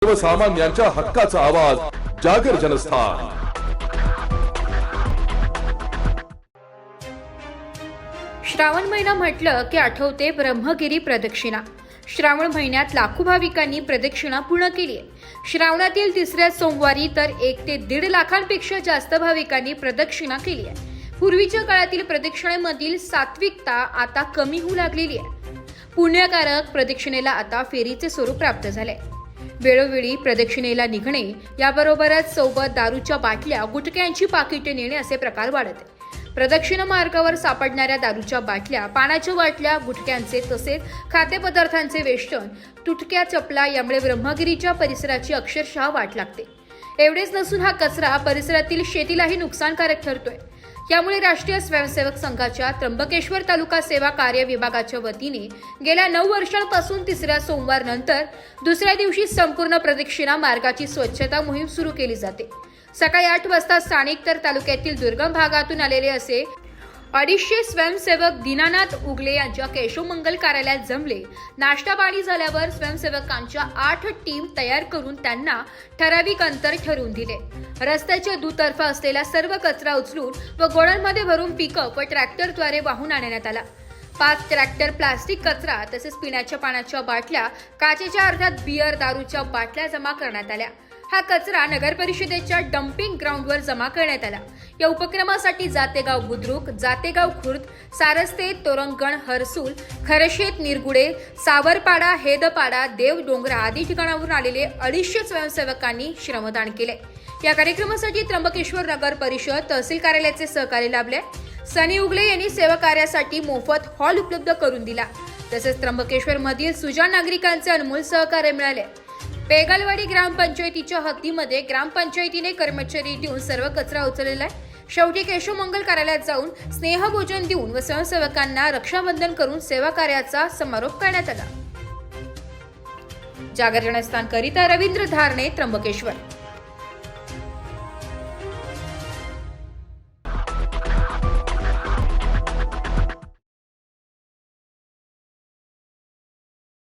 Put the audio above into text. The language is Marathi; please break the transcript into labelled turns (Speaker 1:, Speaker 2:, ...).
Speaker 1: सर्वसामान्यांच्या हक्काचा आवाज जागर जनस्थान।
Speaker 2: श्रावण महिना म्हटलं की आठवते ब्रह्मगिरी प्रदक्षिणा। श्रावण महिन्यात लाखो भाविकांनी प्रदक्षिणा पूर्ण केली आहे। श्रावणातील तिसऱ्या सोमवारी तर 1 ते 1.5 लाखांपेक्षा जास्त भाविकांनी प्रदक्षिणा केली आहे। पूर्वीच्या काळातील प्रदक्षिणेमधील सात्विकता आता कमी होऊ लागलेली आहे। पुण्यकारक प्रदक्षिणेला आता फेरीचे स्वरूप प्राप्त झाले। वेळोवेळी प्रदक्षिणेला निघणे याबरोबरच सोबत दारूच्या बाटल्या, गुटख्यांची पाकिटे नेणे असे प्रकार वाढत आहेत। प्रदक्षिणा मार्गावर सापडणाऱ्या दारूच्या बाटल्या, पानाच्या बाटल्या, गुटख्यांचे तसेच खाद्यपदार्थांचे वेष्टन, तुटक्या चपला यामुळे ब्रह्मगिरीच्या परिसराची अक्षरशः वाट लागते। एवढेच नसून हा कचरा परिसरातील शेतीलाही नुकसानकारक ठरतोय। यामुळे राष्ट्रीय स्वयंसेवक संघाच्या त्र्यंबकेश्वर तालुका सेवा कार्य विभागाच्या वतीने गेल्या 9 वर्षांपासून तिसऱ्या सोमवार नंतर दुसऱ्या दिवशी संपूर्ण प्रदक्षिणा मार्गाची स्वच्छता मोहीम सुरू केली जाते। सकाळी 8 वाजता स्थानिक तर तालुक्यातील दुर्गम भागातून आलेले असे 250 स्वयंसेवक दीनानाथ उगले यांच्या केशवमंगल कार्यालयात जमले। नाश्ता पाणी झाल्यावर स्वयंसेवकांच्या 8 टीम तयार करून त्यांना ठराविक अंतर ठरवून दिले। रस्त्याच्या दुतर्फा असलेला सर्व कचरा उचलून व गोण्यांमध्ये भरून पिकअप व ट्रॅक्टरद्वारे वाहून आणण्यात आला। 5 ट्रॅक्टर प्लास्टिक कचरा तसेच पिण्याच्या पाण्याच्या बाटल्या, काचेच्या अर्थात बियर, दारूच्या बाटल्या जमा करण्यात आल्या। हा कचरा नगर परिषदेच्या डम्पिंग ग्राउंडवर जमा करण्यात आला। या उपक्रमासाठी जातेगाव बुद्रुक, जातेगाव खुर्द, सारस्ते, तोरंगण, हरसूल, खरशेत, निरगुडे, सावरपाडा, हेदपाडा, देव डोंगरा आदी ठिकाणावरून आलेले 250 स्वयंसेवकांनी श्रमदान केले। या कार्यक्रमासाठी त्र्यंबकेश्वर नगर परिषद, तहसील कार्यालयाचे सहकार्य लाभले। सनी उगले यांनी सेवा कार्यासाठी मोफत हॉल उपलब्ध करून दिला। तसेच त्र्यंबकेश्वर मधील सुजाण नागरिकांचे अनमोल सहकार्य मिळाले। पेगलवाडी ग्रामपंचायतीच्या हद्दीमध्ये ग्रामपंचायतीने कर्मचारी देऊन सर्व कचरा उचललेला आहे। शेवटी केशवमंगल कार्यालयात जाऊन स्नेहभोजन देऊन व स्वयंसेवकांना रक्षाबंधन करून सेवा कार्याचा समारोप करण्यात आला। जागर जनस्थान करिता रवींद्र धारणे, त्र्यंबकेश्वर।